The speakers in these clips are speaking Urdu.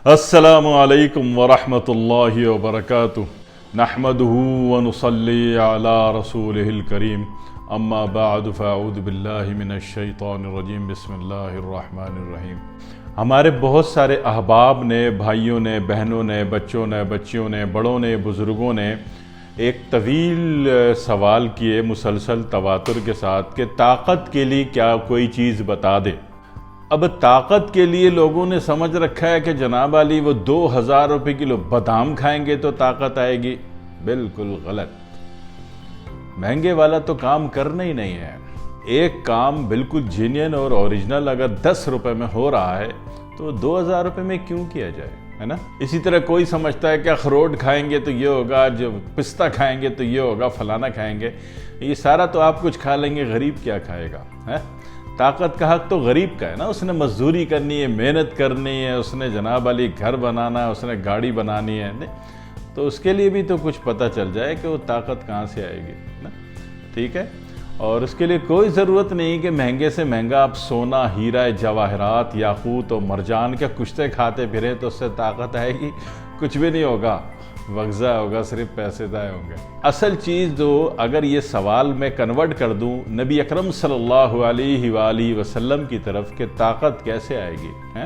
السلام علیکم ورحمۃ اللہ وبرکاتہ نحمده ونصلی علی رسولہ الکریم اما بعد فاعوذ باللہ من الشیطان الرجیم بسم اللہ الرحمن الرحیم۔ ہمارے بہت سارے احباب نے، بھائیوں نے، بہنوں نے، بچوں نے، بچیوں نے، بڑوں نے، بزرگوں نے ایک طویل سوال کیے مسلسل تواتر کے ساتھ کہ طاقت کے لیے کیا کوئی چیز بتا دے۔ اب طاقت کے لیے لوگوں نے سمجھ رکھا ہے کہ جناب علی وہ 2000 روپے کلو بادام کھائیں گے تو طاقت آئے گی۔ بالکل غلط۔ مہنگے والا تو کام کرنا ہی نہیں ہے۔ ایک کام بالکل جینین اور اوریجنل اگر 10 روپے میں ہو رہا ہے تو 2000 روپے میں کیوں کیا جائے، ہے نا؟ اسی طرح کوئی سمجھتا ہے کہ اخروٹ کھائیں گے تو یہ ہوگا، جو پستہ کھائیں گے تو یہ ہوگا، فلانا کھائیں گے۔ یہ سارا تو آپ کچھ کھا لیں گے، غریب کیا کھائے گا، ہے؟ طاقت کا حق تو غریب کا ہے نا، اس نے مزدوری کرنی ہے، محنت کرنی ہے، اس نے جناب علی گھر بنانا ہے، اس نے گاڑی بنانی ہے، تو اس کے لیے بھی تو کچھ پتہ چل جائے کہ وہ طاقت کہاں سے آئے گی نا، ٹھیک ہے؟ اور اس کے لیے کوئی ضرورت نہیں کہ مہنگے سے مہنگا آپ سونا، ہیرا، جواہرات، یاقوت اور مرجان کے کشتے کھاتے پھریں تو اس سے طاقت آئے گی، کچھ بھی نہیں ہوگا، وغزہ ہوگا، صرف پیسے ضائع ہوں گے۔ اصل چیز جو اگر یہ سوال میں کنورٹ کر دوں نبی اکرم صلی اللہ علیہ وآلہ وسلم کی طرف کہ طاقت کیسے آئے گی،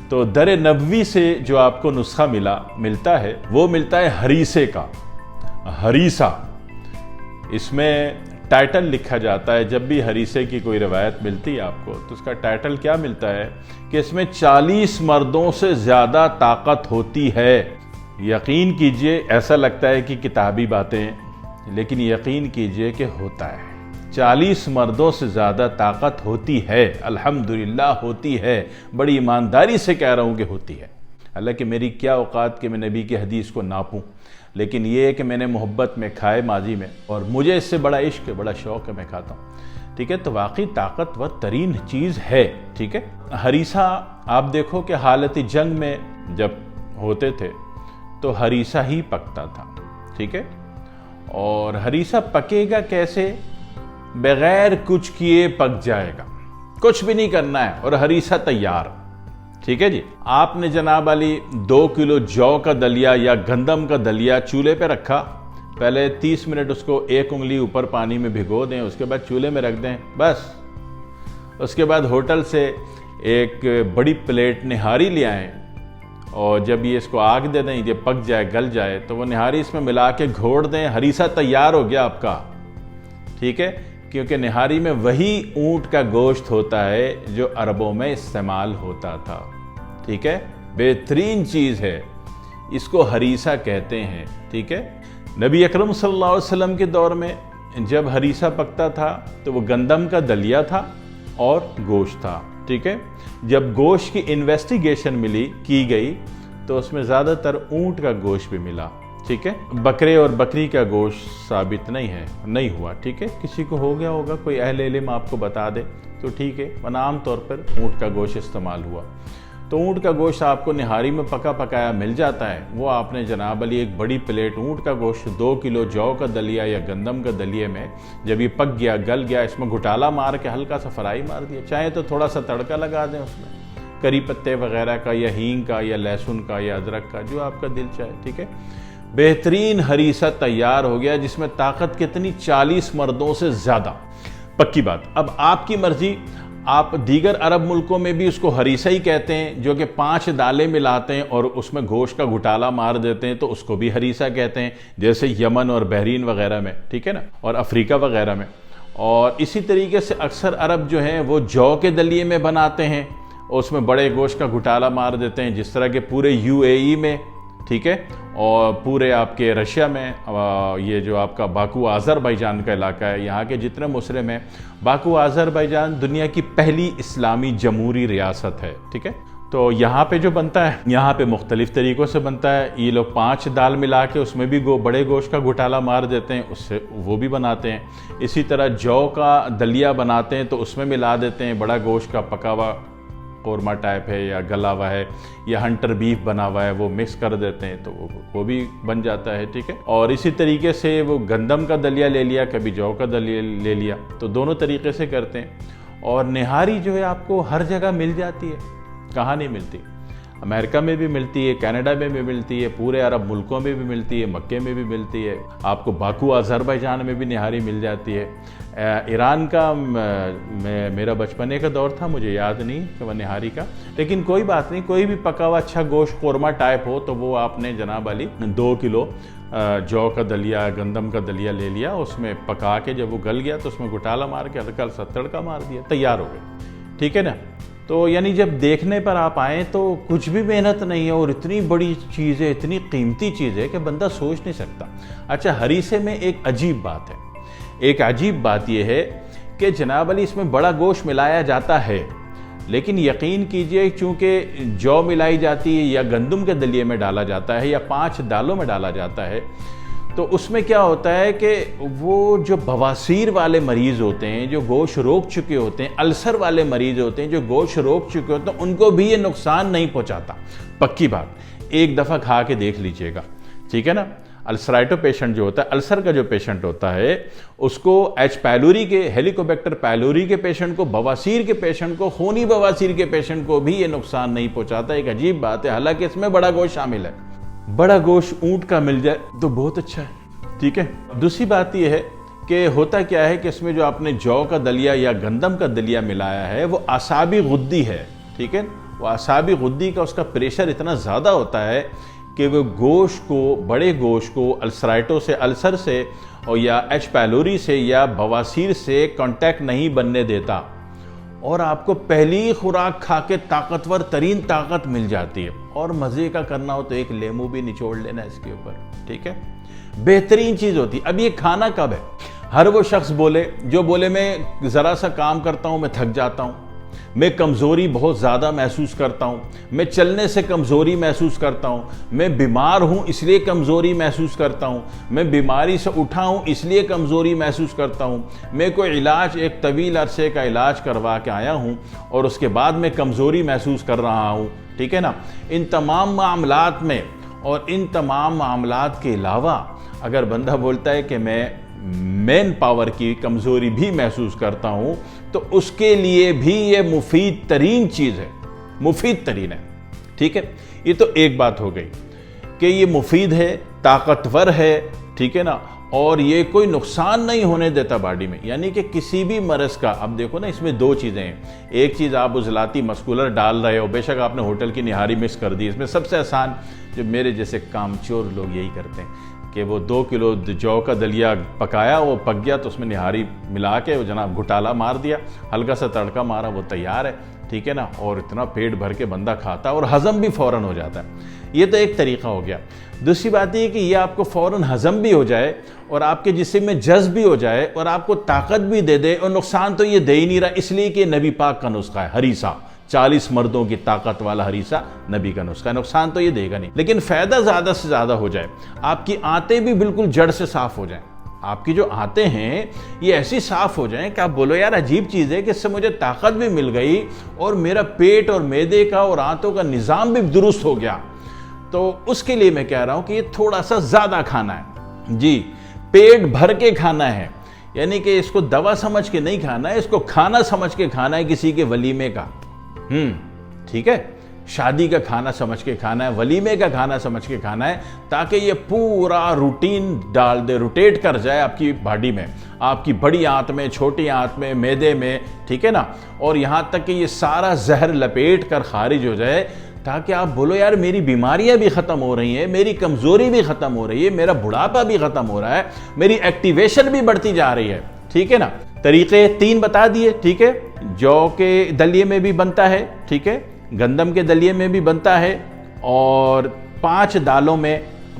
تو در نبوی سے جو آپ کو نسخہ ملتا ہے وہ ملتا ہے ہریسے کا۔ ہریسہ، اس میں ٹائٹل لکھا جاتا ہے، جب بھی ہریسے کی کوئی روایت ملتی ہے آپ کو تو اس کا ٹائٹل کیا ملتا ہے کہ اس میں 40 مردوں سے زیادہ طاقت ہوتی ہے۔ یقین کیجئے ایسا لگتا ہے کہ کتابی باتیں، لیکن یقین کیجئے کہ ہوتا ہے۔ 40 مردوں سے زیادہ طاقت ہوتی ہے، الحمدللہ ہوتی ہے، بڑی ایمانداری سے کہہ رہا ہوں کہ ہوتی ہے۔ حالانکہ میری کیا اوقات کہ میں نبی کی حدیث کو ناپوں، لیکن یہ ہے کہ میں نے محبت میں کھائے ماضی میں، اور مجھے اس سے بڑا عشق ہے، بڑا شوق ہے، میں کھاتا ہوں، ٹھیک ہے؟ تو واقعی طاقتور ترین چیز ہے، ٹھیک ہے؟ ہریسہ آپ دیکھو کہ حالت جنگ میں جب ہوتے تھے تو ہریسہ ہی پکتا تھا، ٹھیک ہے؟ اور ہریسہ پکے گا کیسے؟ بغیر کچھ کیے پک جائے گا، کچھ بھی نہیں کرنا ہے اور ہریسہ تیار، ٹھیک ہے جی؟ آپ نے جناب علی 2 کلو جو کا دلیا یا گندم کا دلیا چولہے پہ رکھا، پہلے 30 منٹ اس کو 1 انگلی اوپر پانی میں بھگو دیں، اس کے بعد چولہے میں رکھ دیں، بس۔ اس کے بعد ہوٹل سے ایک بڑی پلیٹ نہاری لے آئیں، اور جب یہ اس کو آگ دے دیں، یہ پک جائے، گل جائے، تو وہ نہاری اس میں ملا کے گھوڑ دیں، ہریسہ تیار ہو گیا آپ کا، ٹھیک ہے؟ کیونکہ نہاری میں وہی اونٹ کا گوشت ہوتا ہے جو عربوں میں استعمال ہوتا تھا، ٹھیک ہے؟ بہترین چیز ہے، اس کو ہریسہ کہتے ہیں، ٹھیک ہے؟ نبی اکرم صلی اللہ علیہ وسلم کے دور میں جب ہریسہ پکتا تھا تو وہ گندم کا دلیا تھا اور گوشت تھا، ٹھیک ہے؟ جب گوشت کی انویسٹیگیشن کی گئی تو اس میں زیادہ تر اونٹ کا گوشت بھی ملا، ٹھیک ہے؟ بکرے اور بکری کا گوشت ثابت نہیں ہوا، ٹھیک ہے؟ کسی کو ہو گیا ہوگا، کوئی اہل علم آپ کو بتا دے تو ٹھیک ہے، ورنہ عام طور پر اونٹ کا گوشت استعمال ہوا۔ تو اونٹ کا گوشت آپ کو نہاری میں پکا پکایا مل جاتا ہے، وہ آپ نے جناب علی ایک بڑی پلیٹ اونٹ کا گوشت 2 کلو جو کا دلیا یا گندم کا دلیے میں جب یہ پک گیا، گل گیا، اس میں گھٹالا مار کے ہلکا سا فرائی مار دیا، چاہے تو تھوڑا سا تڑکا لگا دیں اس میں کری پتے وغیرہ کا یا ہینگ کا یا لہسن کا یا ادرک کا، جو آپ کا دل چاہے، ٹھیک ہے؟ بہترین ہریسہ تیار ہو گیا، جس میں طاقت کتنی؟ 40 مردوں سے زیادہ، پکی بات۔ اب آپ کی مرضی، آپ دیگر عرب ملکوں میں بھی اس کو ہریسہ ہی کہتے ہیں، جو کہ 5 دالیں ملاتے ہیں اور اس میں گوشت کا گھٹالا مار دیتے ہیں، تو اس کو بھی ہریسہ کہتے ہیں، جیسے یمن اور بحرین وغیرہ میں، ٹھیک ہے نا؟ اور افریقہ وغیرہ میں۔ اور اسی طریقے سے اکثر عرب جو ہیں وہ جو کے دلیے میں بناتے ہیں، اور اس میں بڑے گوشت کا گھٹالا مار دیتے ہیں، جس طرح کہ پورے UAE میں، ٹھیک ہے؟ اور پورے آپ کے رشیا میں، یہ جو آپ کا باکو آذربائیجان کا علاقہ ہے، یہاں کے جتنے مسلم ہیں، باکو آذربائیجان دنیا کی پہلی اسلامی جمہوری ریاست ہے، ٹھیک ہے؟ تو یہاں پہ جو بنتا ہے، یہاں پہ مختلف طریقوں سے بنتا ہے، یہ لوگ 5 دال ملا کے اس میں بھی بڑے گوشت کا گھٹالا مار دیتے ہیں، اس سے وہ بھی بناتے ہیں۔ اسی طرح جو کا دلیا بناتے ہیں تو اس میں ملا دیتے ہیں بڑا گوشت کا پکا ہوا، قورمہ ٹائپ ہے یا گلا ہوا ہے یا ہنٹر بیف بنا ہوا ہے، وہ مکس کر دیتے ہیں تو وہ بھی بن جاتا ہے، ٹھیک ہے؟ اور اسی طریقے سے وہ گندم کا دلیا لے لیا، کبھی جو کا دلیا لے لیا، تو دونوں طریقے سے کرتے ہیں۔ اور نہاری جو ہے آپ کو ہر جگہ مل جاتی ہے، کہاں نہیں ملتی؟ امریکہ میں بھی ملتی ہے، کینیڈا میں بھی ملتی ہے، پورے عرب ملکوں میں بھی ملتی ہے، مکے میں بھی ملتی ہے، آپ کو باکو آذربائیجان میں بھی نہاری مل جاتی ہے۔ ایران کا میرا بچپنے کا دور تھا، مجھے یاد نہیں کہ وہ نہاری کا، لیکن کوئی بات نہیں، کوئی بھی پکا ہوا اچھا گوشت قورمہ ٹائپ ہو تو وہ آپ نے جناب علی 2 کلو جو کا دلیا، گندم کا دلیا لے لیا، اس میں پکا کے جب وہ گل گیا تو اس میں گٹالا مار کے ہلکا سا تڑکا مار دیا، تیار ہو گئے، ٹھیک ہے نا۔ تو یعنی جب دیکھنے پر آپ آئیں تو کچھ بھی محنت نہیں ہے، اور اتنی بڑی چیز ہے، اتنی قیمتی چیز ہے کہ بندہ سوچ نہیں سکتا۔ اچھا، ہریسے میں ایک عجیب بات ہے، ایک عجیب بات یہ ہے کہ جناب علی اس میں بڑا گوشت ملایا جاتا ہے، لیکن یقین کیجئے چونکہ جو ملائی جاتی ہے یا گندم کے دلیے میں ڈالا جاتا ہے یا 5 دالوں میں ڈالا جاتا ہے، تو اس میں کیا ہوتا ہے کہ وہ جو بواسیر والے مریض ہوتے ہیں، جو گوشت روک چکے ہوتے ہیں، السر والے مریض ہوتے ہیں جو گوشت روک چکے ہوتے ہیں، ان کو بھی یہ نقصان نہیں پہنچاتا۔ پکی بات، ایک دفعہ کھا کے دیکھ لیجئے گا، ٹھیک ہے نا۔ السرائٹو پیشنٹ جو ہوتا ہے، السر کا جو پیشنٹ ہوتا ہے، اس کو ایچ پیلوری کے، ہیلیکوبیکٹر پیلوری کے پیشنٹ کو، بواسیر کے پیشنٹ کو، خونی بواسیر کے پیشنٹ کو بھی یہ نقصان نہیں پہنچاتا۔ ایک عجیب بات ہے، حالانکہ اس میں بڑا گوشت شامل ہے۔ بڑا گوشت اونٹ کا مل جائے تو بہت اچھا ہے، ٹھیک ہے۔ دوسری بات یہ ہے کہ ہوتا کیا ہے کہ اس میں جو آپ نے جو کا دلیا یا گندم کا دلیا ملایا ہے وہ اعصابی غدی ہے، ٹھیک ہے۔ وہ اعصابی غدی کا اس کا پریشر اتنا زیادہ ہوتا ہے کہ وہ گوشت کو، بڑے گوشت کو السرائٹو سے، السر سے اور یا ایچ پیلوری سے یا بواسیر سے کانٹیکٹ نہیں بننے دیتا، اور آپ کو پہلی خوراک کھا کے طاقتور ترین طاقت مل جاتی ہے۔ اور مزے کا کرنا ہو تو ایک لیمو بھی نچوڑ لینا اس کے اوپر، ٹھیک ہے، بہترین چیز ہوتی ہے۔ اب یہ کھانا کب ہے؟ ہر وہ شخص بولے جو بولے میں ذرا سا کام کرتا ہوں میں تھک جاتا ہوں، میں کمزوری بہت زیادہ محسوس کرتا ہوں، میں چلنے سے کمزوری محسوس کرتا ہوں، میں بیمار ہوں اس لیے کمزوری محسوس کرتا ہوں، میں بیماری سے اٹھا ہوں اس لیے کمزوری محسوس کرتا ہوں، میں کوئی علاج، ایک طویل عرصے کا علاج کروا کے آیا ہوں اور اس کے بعد میں کمزوری محسوس کر رہا ہوں، ٹھیک ہے نا۔ ان تمام معاملات میں اور ان تمام معاملات کے علاوہ اگر بندہ بولتا ہے کہ میں مین پاور کی کمزوری بھی محسوس کرتا ہوں، تو اس کے لیے بھی یہ مفید ترین چیز ہے، مفید ترین ہے، ٹھیک ہے۔ یہ تو ایک بات ہو گئی کہ یہ مفید ہے، طاقتور ہے، ٹھیک ہے نا، اور یہ کوئی نقصان نہیں ہونے دیتا باڈی میں، یعنی کہ کسی بھی مرض کا۔ اب دیکھو نا، اس میں 2 چیزیں ہیں، ایک چیز آپ عضلاتی مسکولر ڈال رہے ہو، بے شک آپ نے ہوٹل کی نہاری مکس کر دی، اس میں سب سے آسان جو میرے جیسے کامچور لوگ یہی کرتے ہیں کہ وہ 2 کلو جو کا دلیا پکایا، وہ پک گیا تو اس میں نہاری ملا کے وہ جناب گھٹالا مار دیا، ہلکا سا تڑکا مارا، وہ تیار ہے، ٹھیک ہے نا، اور اتنا پیٹ بھر کے بندہ کھاتا ہے اور ہضم بھی فوراً ہو جاتا ہے۔ یہ تو ایک طریقہ ہو گیا۔ دوسری بات یہ کہ یہ آپ کو فوراً ہضم بھی ہو جائے اور آپ کے جسم میں جذب بھی ہو جائے اور آپ کو طاقت بھی دے دے، اور نقصان تو یہ دے ہی نہیں رہا، اس لیے کہ نبی پاک کا نسخہ ہے، ہریسہ 40 مردوں کی طاقت والا ہریسہ نبی کا نسخہ، نقصان تو یہ دے گا نہیں، لیکن فائدہ زیادہ سے زیادہ ہو جائے، آپ کی آنتیں بھی بالکل جڑ سے صاف ہو جائیں، آپ کی جو آنتیں ہیں یہ ایسی صاف ہو جائیں کہ آپ بولو یار عجیب چیز ہے کہ اس سے مجھے طاقت بھی مل گئی اور میرا پیٹ اور معدے کا اور آنتوں کا نظام بھی درست ہو گیا۔ تو اس کے لیے میں کہہ رہا ہوں کہ یہ تھوڑا سا زیادہ کھانا ہے، جی، پیٹ بھر کے کھانا ہے، یعنی کہ اس کو دوا سمجھ کے نہیں کھانا ہے، اس کو کھانا سمجھ کے کھانا ہے، کسی کے ولیمے کا، ٹھیک ہے، شادی کا کھانا سمجھ کے کھانا ہے، ولیمے کا کھانا سمجھ کے کھانا ہے، تاکہ یہ پورا روٹین ڈال دے، روٹیٹ کر جائے آپ کی باڈی میں، آپ کی بڑی آنت میں، چھوٹی آنت میں، معدے میں، ٹھیک ہے نا، اور یہاں تک کہ یہ سارا زہر لپیٹ کر خارج ہو جائے، تاکہ آپ بولو یار میری بیماریاں بھی ختم ہو رہی ہیں، میری کمزوری بھی ختم ہو رہی ہے، میرا بڑھاپا بھی ختم ہو رہا ہے، میری ایکٹیویشن بھی بڑھتی جا رہی ہے، ٹھیک ہے نا۔ طریقے 3 بتا دیے، ٹھیک ہے، جو کے دلیے میں بھی بنتا ہے، ٹھیک ہے، گندم کے دلیے میں بھی بنتا ہے، اور 5 دالوں میں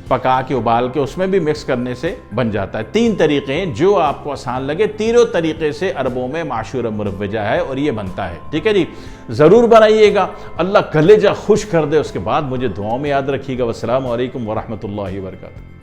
پکا کے ابال کے اس میں بھی مکس کرنے سے بن جاتا ہے۔ 3 طریقے ہیں، جو آپ کو آسان لگے، تینوں طریقے سے عربوں میں معشور مروجہ ہے اور یہ بنتا ہے، ٹھیک ہے جی، ضرور بنائیے گا، اللہ کلیجہ خوش کر دے، اس کے بعد مجھے دعاؤں میں یاد رکھیے گا۔ والسلام علیکم ورحمۃ اللہ وبرکاتہ۔